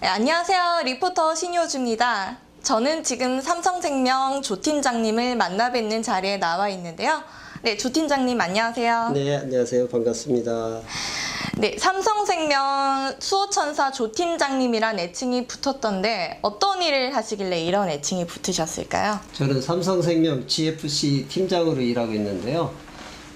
네, 안녕하세요. 리포터 신효주입니다. 저는 지금 삼성생명 조 팀장님을 만나 뵙는 자리에 나와 있는데요. 네, 조 팀장님 안녕하세요. 네, 안녕하세요. 반갑습니다. 네, 삼성생명 수호천사 조 팀장님이란 애칭이 붙었던데 어떤 일을 하시길래 이런 애칭이 붙으셨을까요? 저는 삼성생명 GFC 팀장으로 일하고 있는데요.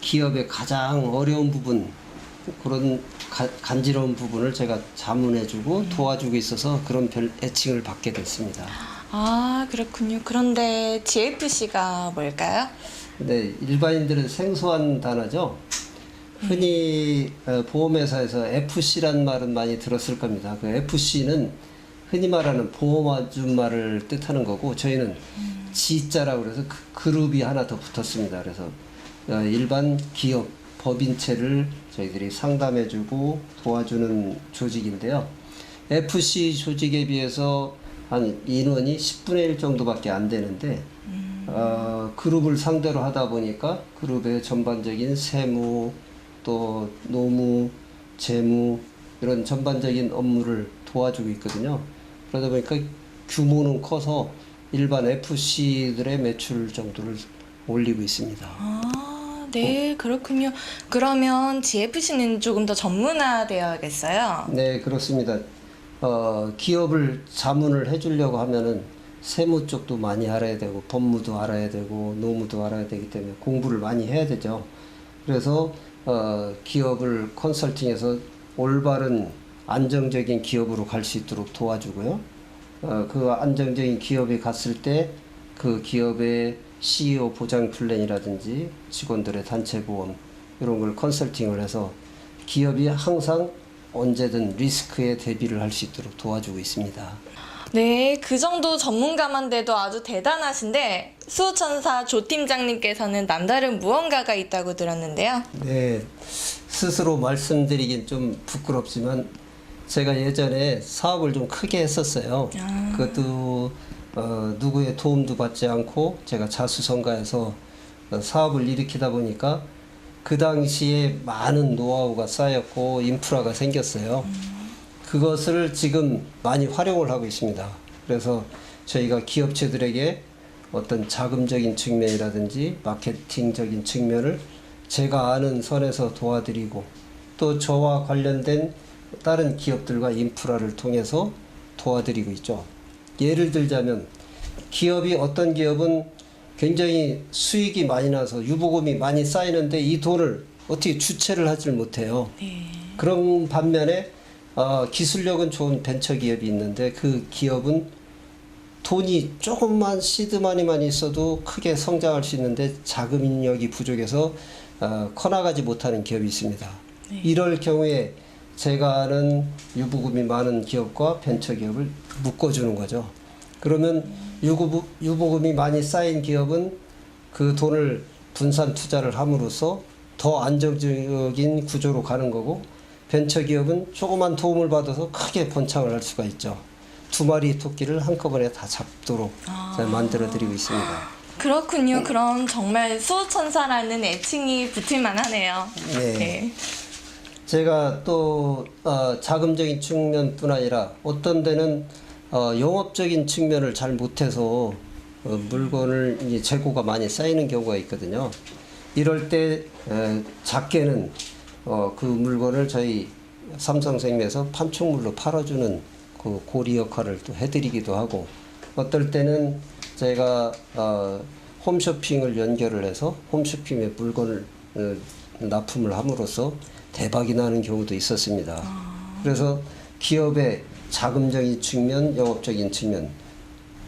기업의 가장 어려운 부분, 그런 간지러운 부분을 제가 자문해주고 도와주고 있어서 그런 별 애칭을 받게 됐습니다. 아, 그렇군요. 그런데 GFC가 뭘까요? 네, 일반인들은 생소한 단어죠. 흔히 보험회사에서 FC란 말은 많이 들었을 겁니다. 그 FC는 흔히 말하는 보험 아줌마를 뜻하는 거고, 저희는 G자라고 그래서 그 그룹이 하나 더 붙었습니다. 그래서 일반 기업, 법인체를 저희들이 상담해주고 도와주는 조직인데요. FC 조직에 비해서 한 인원이 10분의 1 정도밖에 안 되는데, 그룹을 상대로 하다 보니까 그룹의 전반적인 세무, 또 노무, 재무 이런 전반적인 업무를 도와주고 있거든요. 그러다 보니까 규모는 커서 일반 FC들의 매출 정도를 올리고 있습니다. 아, 네, 그렇군요. 그러면 GFC는 조금 더 전문화되어야겠어요? 네, 그렇습니다. 기업을 자문을 해주려고 하면은 세무 쪽도 많이 알아야 되고 법무도 알아야 되고 노무도 알아야 되기 때문에 공부를 많이 해야 되죠. 그래서 기업을 컨설팅해서 올바른 안정적인 기업으로 갈 수 있도록 도와주고요. 그 안정적인 기업에 갔을 때 그 기업의 CEO 보장 플랜이라든지 직원들의 단체 보험 이런 걸 컨설팅을 해서 기업이 항상 언제든 리스크에 대비를 할 수 있도록 도와주고 있습니다. 네, 그 정도 전문가만 돼도 아주 대단하신데 수호천사 조 팀장님께서는 남다른 무언가가 있다고 들었는데요. 네, 스스로 말씀드리긴 좀 부끄럽지만 제가 예전에 사업을 좀 크게 했었어요. 그것도 누구의 도움도 받지 않고 제가 자수성가해서 사업을 일으키다 보니까 그 당시에 많은 노하우가 쌓였고 인프라가 생겼어요. 그것을 지금 많이 활용을 하고 있습니다. 그래서 저희가 기업체들에게 어떤 자금적인 측면이라든지 마케팅적인 측면을 제가 아는 선에서 도와드리고 또 저와 관련된 다른 기업들과 인프라를 통해서 도와드리고 있죠. 예를 들자면 기업이 어떤 기업은 굉장히 수익이 많이 나서 유보금이 많이 쌓이는데 이 돈을 어떻게 주체를 하질 못해요. 네. 그런 반면에 기술력은 좋은 벤처기업이 있는데 그 기업은 돈이 조금만 시드머니만 있어도 크게 성장할 수 있는데 자금력이 부족해서 커나가지 못하는 기업이 있습니다. 네. 이럴 경우에 제가 아는 유보금이 많은 기업과 벤처기업을 묶어주는 거죠. 그러면 유보금이 많이 쌓인 기업은 그 돈을 분산 투자를 함으로써 더 안정적인 구조로 가는 거고, 벤처기업은 조그만 도움을 받아서 크게 번창을 할 수가 있죠. 두 마리 토끼를 한꺼번에 다 잡도록 만들어드리고 있습니다. 그렇군요. 그럼 정말 수호천사라는 애칭이 붙을 만하네요. 네. 네. 제가 또 자금적인 측면뿐 아니라 어떤 데는 영업적인 측면을 잘 못해서 물건을 이제 재고가 많이 쌓이는 경우가 있거든요. 이럴 때 작게는 그 물건을 저희 삼성생명에서 판촉물로 팔아주는 그 고리 역할을 또 해드리기도 하고, 어떨 때는 제가 홈쇼핑을 연결을 해서 홈쇼핑에 물건을 납품을 함으로써 대박이 나는 경우도 있었습니다. 그래서 기업의 자금적인 측면, 영업적인 측면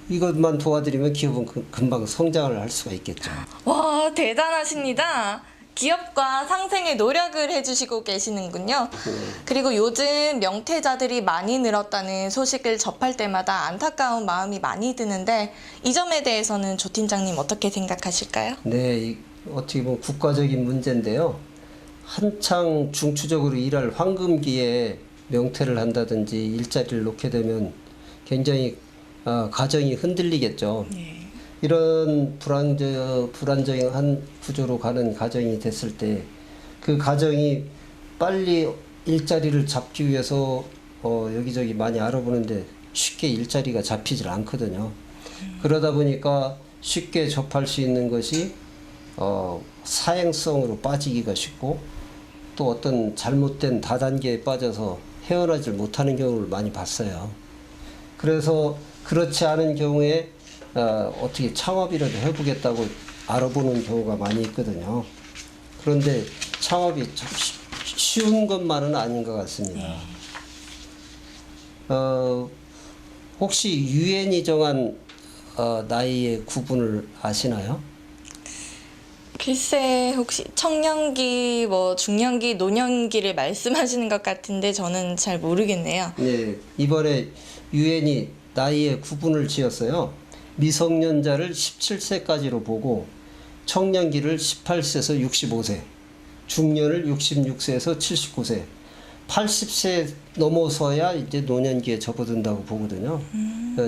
이것만 도와드리면 기업은 금방 성장을 할 수가 있겠죠. 와, 대단하십니다. 기업과 상생의 노력을 해주시고 계시는군요. 그리고 요즘 명퇴자들이 많이 늘었다는 소식을 접할 때마다 안타까운 마음이 많이 드는데 이 점에 대해서는 조 팀장님 어떻게 생각하실까요? 네, 어떻게 보면 국가적인 문제인데요. 한창 중추적으로 일할 황금기에 명퇴를 한다든지 일자리를 놓게 되면 굉장히 가정이 흔들리겠죠. 네. 이런 불안정한 구조로 가는 가정이 됐을 때 그 가정이 빨리 일자리를 잡기 위해서 여기저기 많이 알아보는데 쉽게 일자리가 잡히질 않거든요. 그러다 보니까 쉽게 접할 수 있는 것이 사행성으로 빠지기가 쉽고 또 어떤 잘못된 다단계에 빠져서 헤어나질 못하는 경우를 많이 봤어요. 그래서 그렇지 않은 경우에 어떻게 창업이라도 해보겠다고 알아보는 경우가 많이 있거든요. 그런데 창업이 참 쉬운 것만은 아닌 것 같습니다. 혹시 유엔이 정한 나이의 구분을 아시나요? 글쎄, 혹시 청년기, 뭐 중년기, 노년기를 말씀하시는 것 같은데 저는 잘 모르겠네요. 네, 이번에 유엔이 나이의 구분을 지었어요. 미성년자를 17세까지로 보고 청년기를 18세에서 65세, 중년을 66세에서 79세, 80세 넘어서야 이제 노년기에 접어든다고 보거든요.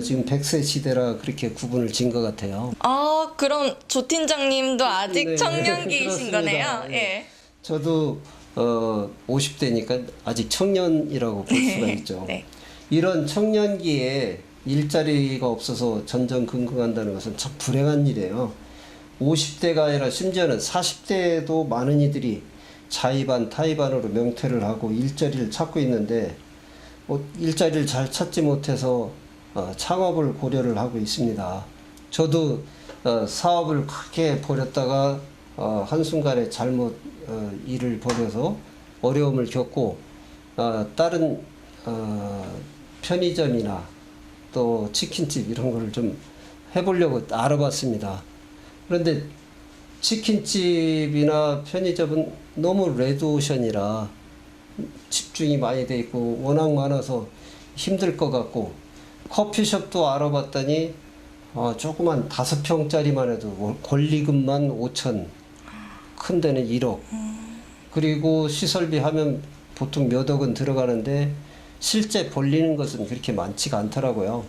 지금 100세 시대라 그렇게 구분을 지은 것 같아요. 아, 그럼 조 팀장님도 아직 네, 청년기이신 그렇습니다. 거네요? 예. 예. 저도 50대니까 아직 청년이라고 볼 수가 있죠. 네. 이런 청년기에 일자리가 없어서 전전긍긍한다는 것은 참 불행한 일이에요. 50대가 아니라 심지어는 40대에도 많은 이들이 자의반 타의반으로 명퇴를 하고 일자리를 찾고 있는데 일자리를 잘 찾지 못해서 창업을 고려를 하고 있습니다. 저도 사업을 크게 벌였다가 한순간에 잘못 일을 벌여서 어려움을 겪고 다른 편의점이나 또 치킨집 이런 거를 좀 해보려고 알아봤습니다. 그런데 치킨집이나 편의점은 너무 레드오션이라 집중이 많이 돼 있고 워낙 많아서 힘들 것 같고, 커피숍도 알아봤더니 조그만 5평짜리만 해도 권리금만 5천, 큰 데는 1억. 그리고 시설비 하면 보통 몇 억은 들어가는데 실제 벌리는 것은 그렇게 많지가 않더라고요.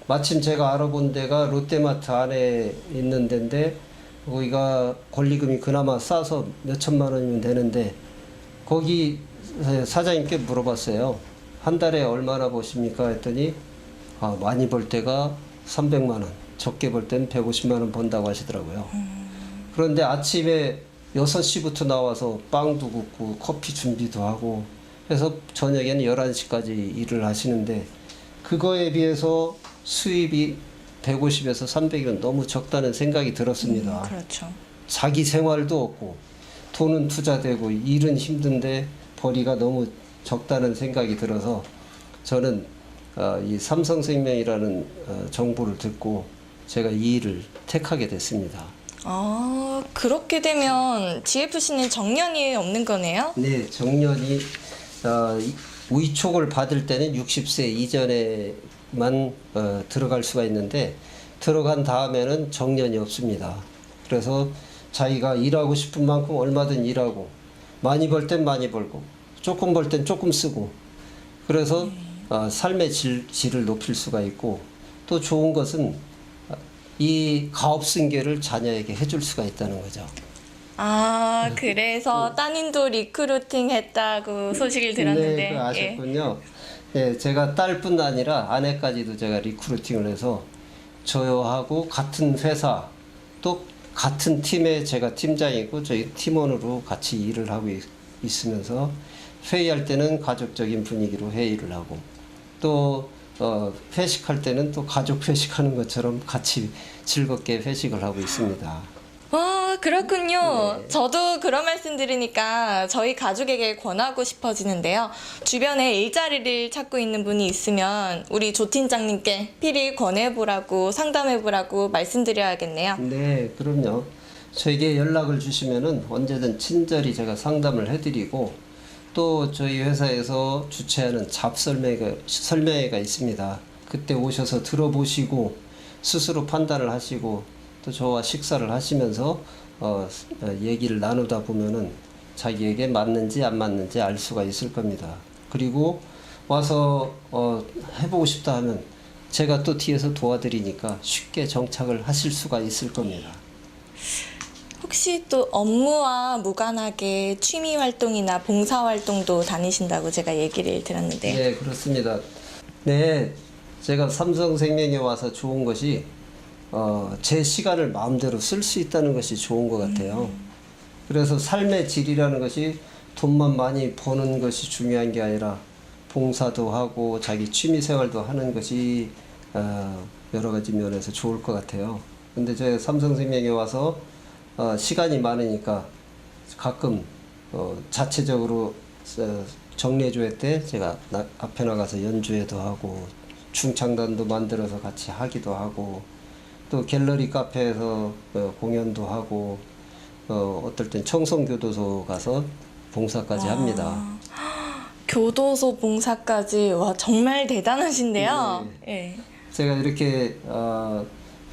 마침 제가 알아본 데가 롯데마트 안에 있는 데인데 거기가 권리금이 그나마 싸서 몇 천만 원이면 되는데, 거기 사장님께 물어봤어요. 한 달에 얼마나 버십니까? 했더니 많이 벌 때가 300만 원, 적게 벌 때는 150만 원 번다고 하시더라고요. 그런데 아침에 6시부터 나와서 빵도 굽고 커피 준비도 하고 해서 저녁에는 11시까지 일을 하시는데, 그거에 비해서 수입이 150에서 300이면 너무 적다는 생각이 들었습니다. 그렇죠. 자기 생활도 없고 돈은 투자되고 일은 힘든데 벌이가 너무 적다는 생각이 들어서 저는 이 삼성생명이라는 정보를 듣고 제가 이 일을 택하게 됐습니다. 아, 그렇게 되면 GFC는 정년이 없는 거네요? 네, 정년이 위촉을 받을 때는 60세 이전에만 들어갈 수가 있는데 들어간 다음에는 정년이 없습니다. 그래서 자기가 일하고 싶은 만큼 얼마든 일하고, 많이 벌 땐 많이 벌고 조금 벌 땐 조금 쓰고, 그래서 삶의 질을 높일 수가 있고, 또 좋은 것은 이 가업승계를 자녀에게 해줄 수가 있다는 거죠. 아, 그래서 따님도 리크루팅 했다고 소식을 들었는데. 네, 그 아셨군요. 예, 제가 딸뿐 아니라 아내까지도 제가 리크루팅을 해서 저하고 같은 회사, 또 같은 팀에 제가 팀장이고 저희 팀원으로 같이 일을 하고 있으면서 회의할 때는 가족적인 분위기로 회의를 하고, 또 회식할 때는 또 가족 회식하는 것처럼 같이 즐겁게 회식을 하고 있습니다. 와, 그렇군요. 네. 저도 그런 말씀 들으니까 저희 가족에게 권하고 싶어지는데요. 주변에 일자리를 찾고 있는 분이 있으면 우리 조 팀장님께 필히 권해보라고, 상담해보라고 말씀드려야겠네요. 네, 그럼요. 저에게 연락을 주시면은 언제든 친절히 제가 상담을 해드리고, 또 저희 회사에서 주최하는 설명회가 있습니다. 그때 오셔서 들어보시고 스스로 판단을 하시고 또 저와 식사를 하시면서 얘기를 나누다 보면은 자기에게 맞는지 안 맞는지 알 수가 있을 겁니다. 그리고 와서 해보고 싶다 하면 제가 또 뒤에서 도와드리니까 쉽게 정착을 하실 수가 있을 겁니다. 혹시 또 업무와 무관하게 취미 활동이나 봉사 활동도 다니신다고 제가 얘기를 들었는데. 네, 그렇습니다. 네, 제가 삼성생명에 와서 좋은 것이 제 시간을 마음대로 쓸 수 있다는 것이 좋은 것 같아요. 그래서 삶의 질이라는 것이 돈만 많이 버는 것이 중요한 게 아니라 봉사도 하고 자기 취미 생활도 하는 것이 여러 가지 면에서 좋을 것 같아요. 근데 제가 삼성생명에 와서 시간이 많으니까 가끔 자체적으로 정례조회 때 제가 앞에 나가서 연주회도 하고 중창단도 만들어서 같이 하기도 하고 또 갤러리 카페에서 공연도 하고 어떨 땐 청송교도소 가서 봉사까지 합니다. 교도소 봉사까지. 와, 정말 대단하신데요. 예. 제가 이렇게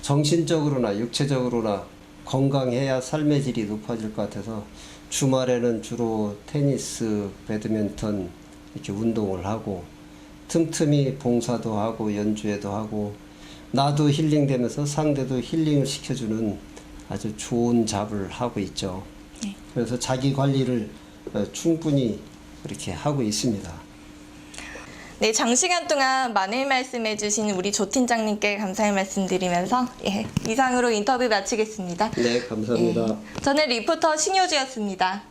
정신적으로나 육체적으로나 건강해야 삶의 질이 높아질 것 같아서 주말에는 주로 테니스, 배드민턴 이렇게 운동을 하고 틈틈이 봉사도 하고 연주회도 하고 나도 힐링되면서 상대도 힐링을 시켜주는 아주 좋은 잡을 하고 있죠. 네. 그래서 자기 관리를 충분히 그렇게 하고 있습니다. 네, 장시간 동안 많은 말씀해 주신 우리 조 팀장님께 감사의 말씀드리면서 이상으로 인터뷰 마치겠습니다. 네, 감사합니다. 저는 리포터 신효주였습니다.